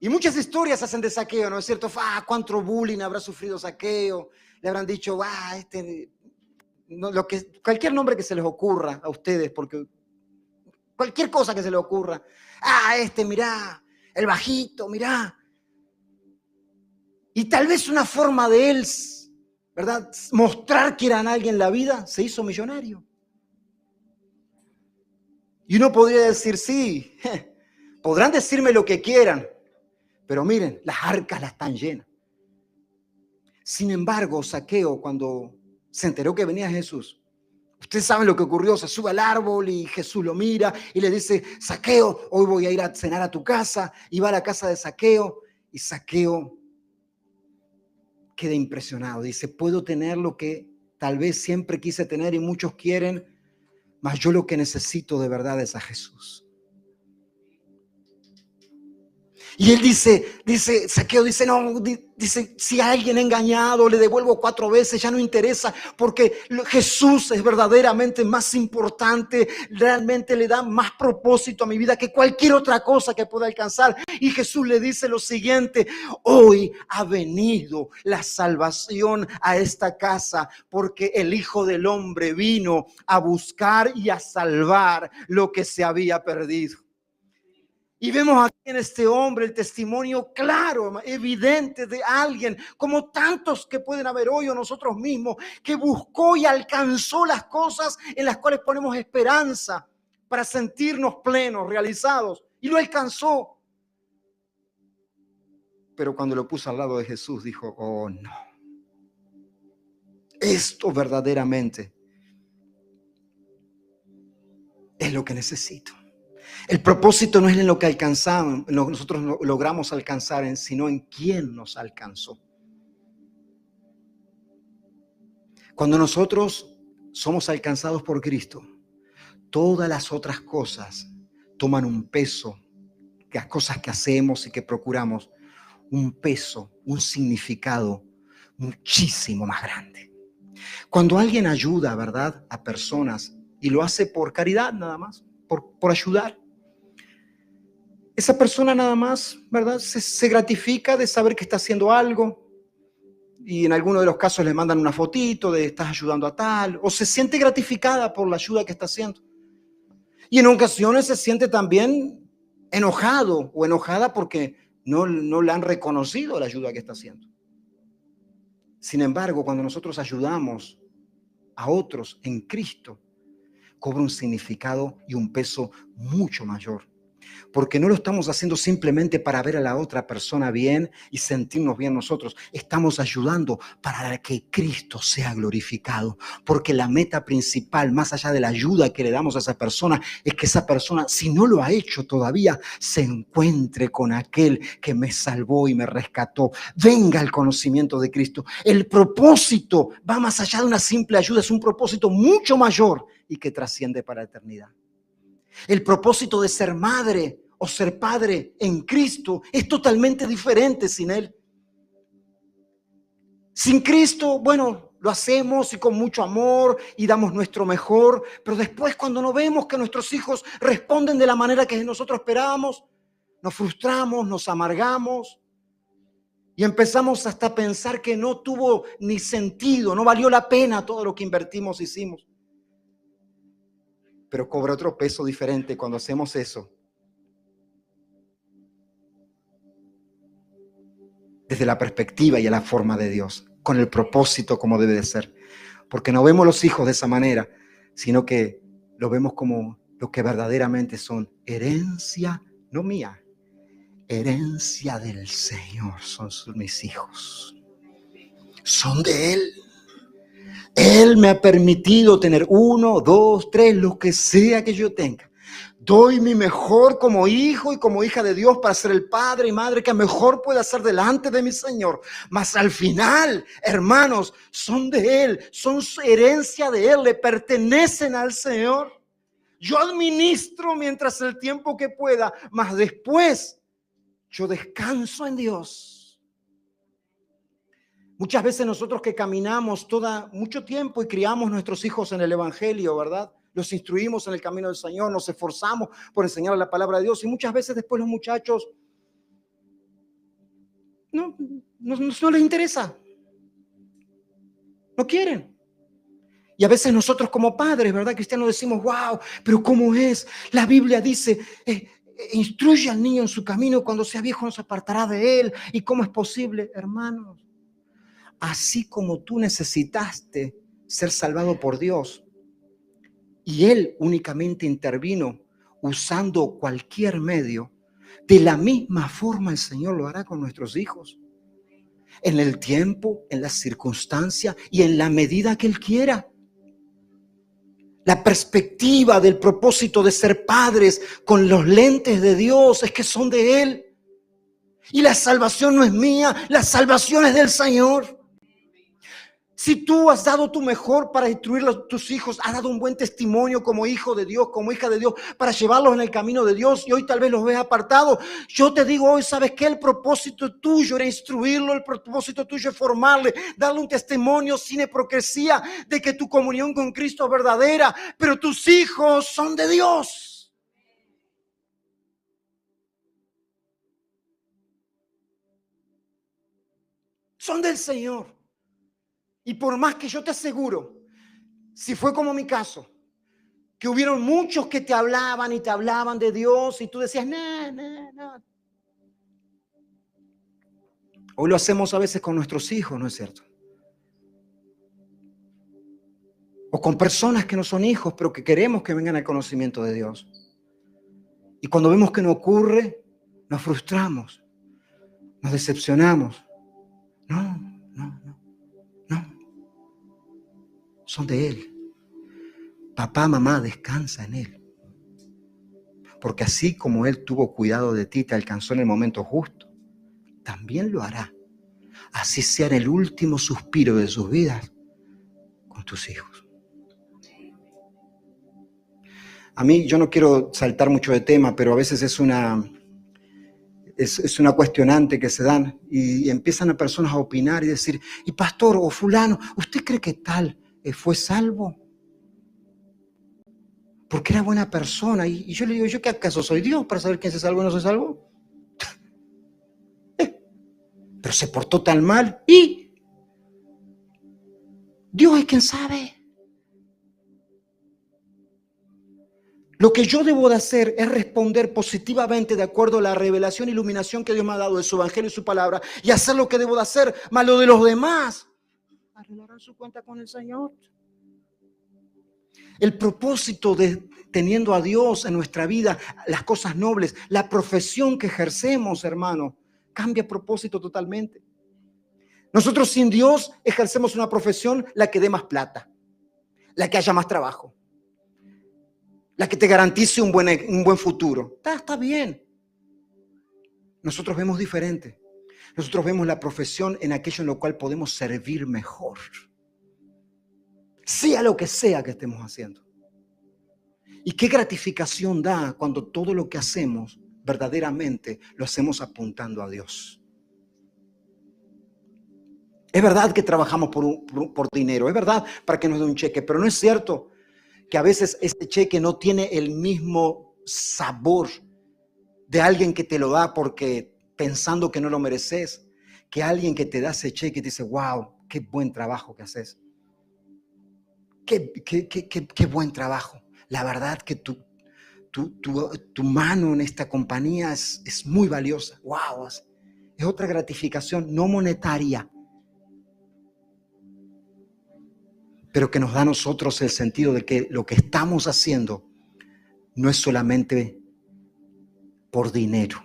Y muchas historias hacen de Zaqueo, ¿no es cierto? Cuánto bullying habrá sufrido Zaqueo. Le habrán dicho, cualquier nombre que se les ocurra a ustedes, porque cualquier cosa que se les ocurra. Mirá, el bajito, mirá. Y tal vez una forma de él, ¿verdad? Mostrar que era alguien en la vida, se hizo millonario. Y uno podría decir, sí, podrán decirme lo que quieran, pero miren, las arcas las están llenas. Sin embargo, Zaqueo, cuando se enteró que venía Jesús, ustedes saben lo que ocurrió, se sube al árbol y Jesús lo mira y le dice, Zaqueo, hoy voy a ir a cenar a tu casa, y va a la casa de Zaqueo, y Zaqueo queda impresionado, dice, puedo tener lo que tal vez siempre quise tener y muchos quieren, mas yo lo que necesito de verdad es a Jesús. Y él Zaqueo dice, no, dice, si a alguien he engañado, le devuelvo 4 veces, ya no interesa, porque Jesús es verdaderamente más importante, realmente le da más propósito a mi vida que cualquier otra cosa que pueda alcanzar. Y Jesús le dice lo siguiente: hoy ha venido la salvación a esta casa, porque el Hijo del Hombre vino a buscar y a salvar lo que se había perdido. Y vemos aquí en este hombre el testimonio claro, evidente de alguien, como tantos que pueden haber hoy o nosotros mismos, que buscó y alcanzó las cosas en las cuales ponemos esperanza para sentirnos plenos, realizados. Y lo alcanzó. Pero cuando lo puso al lado de Jesús, dijo, oh no, esto verdaderamente es lo que necesito. El propósito no es en lo que alcanzamos, en lo que nosotros logramos alcanzar, sino en quién nos alcanzó. Cuando nosotros somos alcanzados por Cristo, todas las otras cosas toman un peso, las cosas que hacemos y que procuramos, un peso, un significado muchísimo más grande. Cuando alguien ayuda, ¿verdad?, a personas y lo hace por caridad nada más, por ayudar, esa persona nada más, ¿verdad?, se gratifica de saber que está haciendo algo, y en algunos de los casos le mandan una fotito de estás ayudando a tal, o se siente gratificada por la ayuda que está haciendo. Y en ocasiones se siente también enojado o enojada porque no le han reconocido la ayuda que está haciendo. Sin embargo, cuando nosotros ayudamos a otros en Cristo, cobra un significado y un peso mucho mayor. Porque no lo estamos haciendo simplemente para ver a la otra persona bien y sentirnos bien nosotros. Estamos ayudando para que Cristo sea glorificado. Porque la meta principal, más allá de la ayuda que le damos a esa persona, es que esa persona, si no lo ha hecho todavía, se encuentre con aquel que me salvó y me rescató. Venga el conocimiento de Cristo. El propósito va más allá de una simple ayuda, es un propósito mucho mayor y que trasciende para la eternidad. El propósito de ser madre o ser padre en Cristo es totalmente diferente sin Él. Sin Cristo, bueno, lo hacemos y con mucho amor y damos nuestro mejor, pero después cuando no vemos que nuestros hijos responden de la manera que nosotros esperábamos, nos frustramos, nos amargamos y empezamos hasta a pensar que no tuvo ni sentido, no valió la pena todo lo que invertimos, hicimos. Pero cobra otro peso diferente cuando hacemos eso desde la perspectiva y la forma de Dios, con el propósito como debe de ser. Porque no vemos los hijos de esa manera, sino que lo vemos como lo que verdaderamente son: herencia, no mía, herencia del Señor. Son mis hijos, son de Él. Él me ha permitido tener 1, 2, 3, lo que sea que yo tenga. Doy mi mejor como hijo y como hija de Dios para ser el padre y madre que mejor pueda ser delante de mi Señor. Mas al final, hermanos, son de Él, son herencia de Él, le pertenecen al Señor. Yo administro mientras el tiempo que pueda, mas después yo descanso en Dios. Muchas veces nosotros que caminamos mucho tiempo y criamos nuestros hijos en el Evangelio, ¿verdad? Los instruimos en el camino del Señor, nos esforzamos por enseñar la palabra de Dios y muchas veces después los muchachos no les interesa, no quieren. Y a veces nosotros como padres, ¿verdad?, cristianos, decimos, wow, pero ¿cómo es? La Biblia dice, instruye al niño en su camino, cuando sea viejo no se apartará de él. ¿Y cómo es posible, hermanos? Así como tú necesitaste ser salvado por Dios y Él únicamente intervino usando cualquier medio, de la misma forma el Señor lo hará con nuestros hijos. En el tiempo, en las circunstancias y en la medida que Él quiera. La perspectiva del propósito de ser padres con los lentes de Dios es que son de Él. Y la salvación no es mía, la salvación es del Señor. Si tú has dado tu mejor para instruir a tus hijos, has dado un buen testimonio como hijo de Dios, como hija de Dios, para llevarlos en el camino de Dios y hoy tal vez los ves apartados, yo te digo hoy, ¿sabes qué? El propósito tuyo era instruirlo, el propósito tuyo es formarle, darle un testimonio sin hipocresía de que tu comunión con Cristo es verdadera, pero tus hijos son de Dios. Son del Señor. Y por más que yo te aseguro, si fue como mi caso, que hubieron muchos que te hablaban y te hablaban de Dios y tú decías, no, no, no. Hoy lo hacemos a veces con nuestros hijos, ¿no es cierto? O con personas que no son hijos, pero que queremos que vengan al conocimiento de Dios. Y cuando vemos que no ocurre, nos frustramos, nos decepcionamos. No, no, no, no. Son de Él. Papá, mamá, descansa en Él. Porque así como Él tuvo cuidado de ti, te alcanzó en el momento justo, también lo hará. Así sea en el último suspiro de sus vidas con tus hijos. A mí, yo no quiero saltar mucho de tema, pero a veces es una cuestionante que se dan y empiezan a personas a opinar y decir, y pastor o fulano, ¿usted cree que tal fue salvo? Porque era buena persona. Y yo le digo, ¿yo qué acaso soy Dios para saber quién se salvó o no se salvó? Pero se portó tan mal y Dios es quien sabe. Lo que yo debo de hacer es responder positivamente de acuerdo a la revelación e iluminación que Dios me ha dado de su evangelio y su palabra y hacer lo que debo de hacer, más lo de los demás arreglarán su cuenta con el Señor. El propósito de teniendo a Dios en nuestra vida, las cosas nobles, la profesión que ejercemos, hermano, cambia propósito totalmente. Nosotros sin Dios ejercemos una profesión la que dé más plata, la que haya más trabajo, la que te garantice un buen futuro. Está bien. Nosotros vemos diferente. Nosotros vemos la profesión en aquello en lo cual podemos servir mejor. Sea lo que sea que estemos haciendo. Y qué gratificación da cuando todo lo que hacemos verdaderamente lo hacemos apuntando a Dios. Es verdad que trabajamos por dinero, es verdad para que nos dé un cheque, pero no es cierto que a veces este cheque no tiene el mismo sabor de alguien que te lo da porque pensando que no lo mereces, que alguien que te da ese cheque y te dice, wow, qué buen trabajo que haces. Qué buen trabajo. La verdad que tu mano en esta compañía es muy valiosa. Wow, es otra gratificación no monetaria, pero que nos da a nosotros el sentido de que lo que estamos haciendo no es solamente por dinero,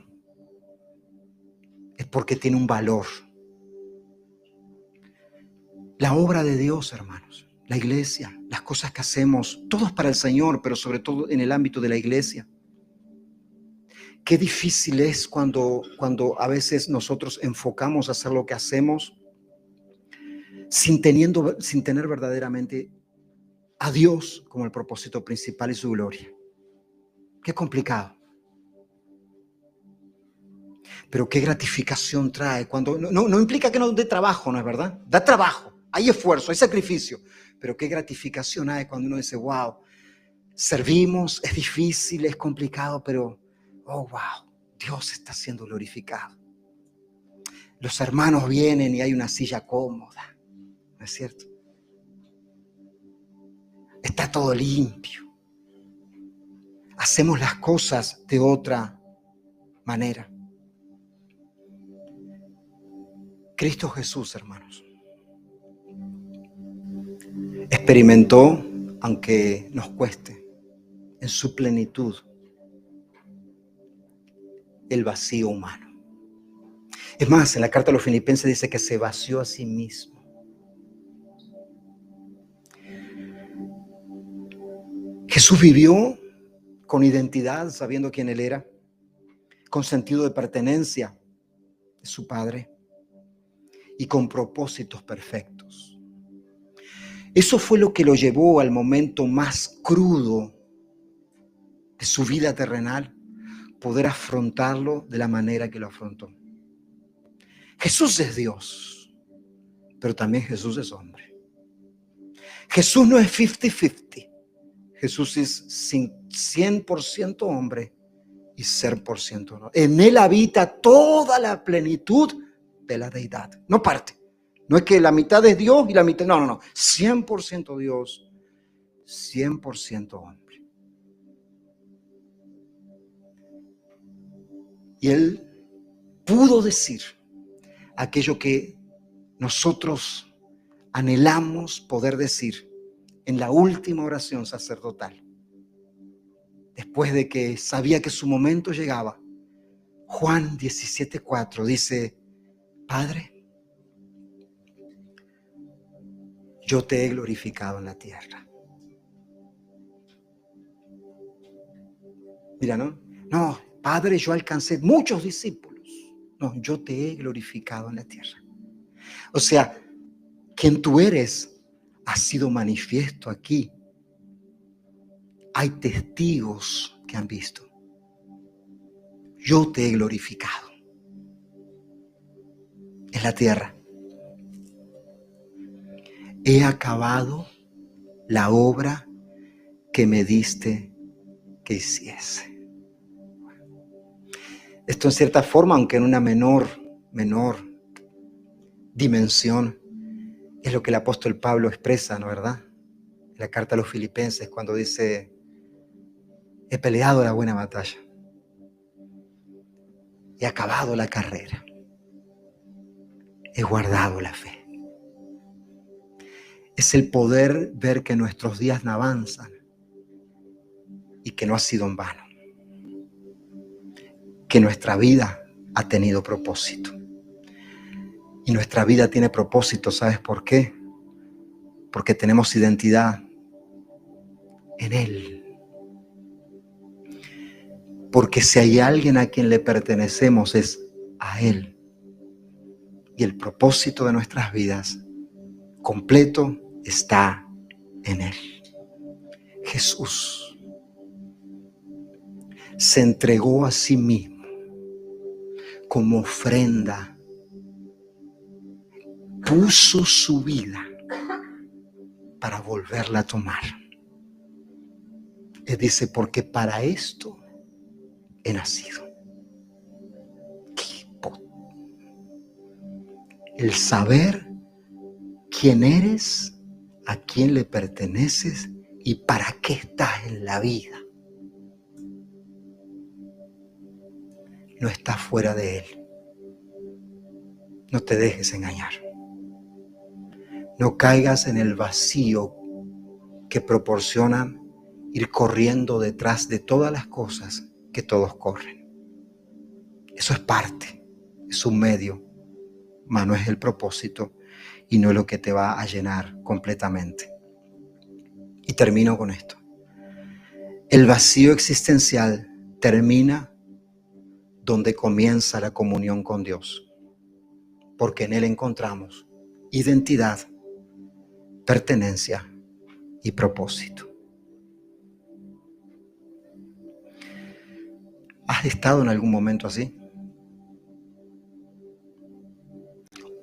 es porque tiene un valor. La obra de Dios, hermanos, la iglesia, las cosas que hacemos, todos para el Señor, pero sobre todo en el ámbito de la iglesia. Qué difícil es cuando a veces nosotros enfocamos a hacer lo que hacemos sin tener verdaderamente a Dios como el propósito principal y su gloria. Qué complicado. Pero qué gratificación trae cuando no implica que no dé trabajo, ¿no es verdad? Da trabajo, hay esfuerzo, hay sacrificio, pero qué gratificación hay cuando uno dice, wow, servimos, es difícil, es complicado, pero oh, wow, Dios está siendo glorificado. Los hermanos vienen y hay una silla cómoda, ¿no es cierto? Está todo limpio. Hacemos las cosas de otra manera. Cristo Jesús, hermanos, experimentó, aunque nos cueste, en su plenitud, el vacío humano. Es más, en la carta a los Filipenses dice que se vació a sí mismo. Jesús vivió con identidad, sabiendo quién Él era, con sentido de pertenencia de su Padre y con propósitos perfectos. Eso fue lo que lo llevó al momento más crudo de su vida terrenal, poder afrontarlo de la manera que lo afrontó. Jesús es Dios, pero también Jesús es hombre. Jesús no es 50-50. Jesús es 100% hombre y 100% no. En él habita toda la plenitud de la deidad. No parte. No es que la mitad es Dios y la mitad... No. 100% Dios, 100% hombre. Y él pudo decir aquello que nosotros anhelamos poder decir en la última oración sacerdotal. Después de que sabía que su momento llegaba, Juan 17:4 dice: Padre, yo te he glorificado en la tierra. Mira, ¿no? No, Padre, yo alcancé muchos discípulos. No, yo te he glorificado en la tierra. O sea, quien tú eres ha sido manifiesto aquí. Hay testigos que han visto. Yo te he glorificado en la tierra. He acabado la obra que me diste que hiciese. Esto en cierta forma, aunque en una menor dimensión, es lo que el apóstol Pablo expresa, ¿no verdad? En la carta a los Filipenses, cuando dice: he peleado la buena batalla, he acabado la carrera, he guardado la fe. Es el poder ver que nuestros días no avanzan y que no ha sido en vano, que nuestra vida ha tenido propósito. Y nuestra vida tiene propósito, ¿sabes por qué? Porque tenemos identidad en Él. Porque si hay alguien a quien le pertenecemos es a Él. Y el propósito de nuestras vidas completo está en Él. Jesús se entregó a sí mismo como ofrenda. Puso su vida para volverla a tomar. Él dice: porque para esto he nacido. El saber quién eres, a quién le perteneces y para qué estás en la vida. No estás fuera de Él. No te dejes engañar. No caigas en el vacío que proporcionan ir corriendo detrás de todas las cosas que todos corren. Eso es parte, es un medio, mas no es el propósito y no es lo que te va a llenar completamente. Y termino con esto. El vacío existencial termina donde comienza la comunión con Dios, porque en Él encontramos identidad, pertenencia y propósito. ¿Has estado en algún momento así?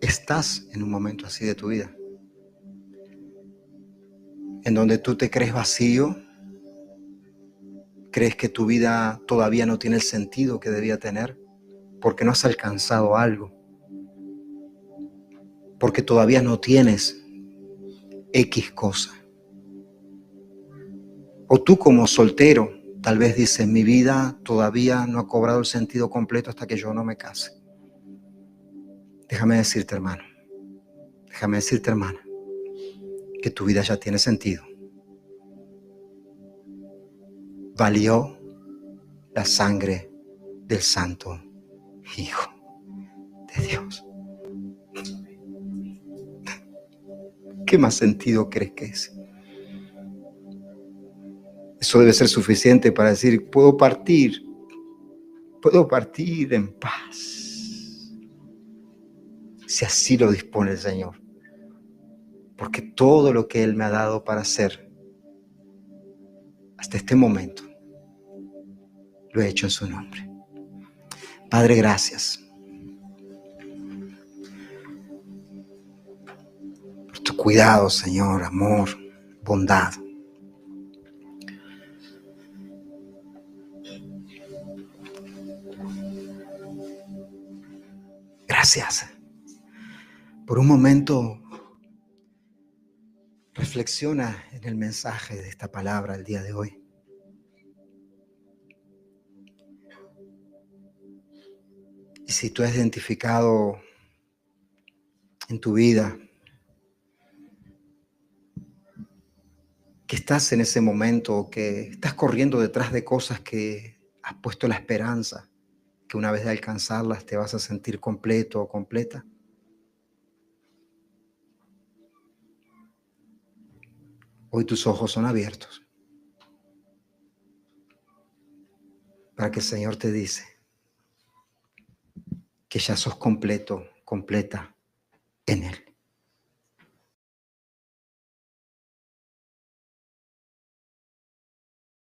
¿Estás en un momento así de tu vida? En donde tú te crees vacío, crees que tu vida todavía no tiene el sentido que debía tener, porque no has alcanzado algo, porque todavía no tienes X cosa. O tú como soltero, tal vez dices: mi vida todavía no ha cobrado el sentido completo hasta que yo no me case. Déjame decirte, hermano, hermana, que tu vida ya tiene sentido. Valió la sangre del Santo Hijo de Dios. ¿Qué más sentido crees que es? Eso debe ser suficiente para decir: puedo partir en paz, si así lo dispone el Señor. porque todo lo que Él me ha dado para hacer hasta este momento lo he hecho en su nombre. Padre, gracias por tu cuidado, Señor, amor, bondad. Gracias. Por un momento, reflexiona en el mensaje de esta palabra el día de hoy. Y si tú has identificado en tu vida que estás en ese momento, que estás corriendo detrás de cosas que has puesto la esperanza, que una vez de alcanzarlas te vas a sentir completo o completa, hoy tus ojos son abiertos para que el Señor te dice que ya sos completo, completa en Él.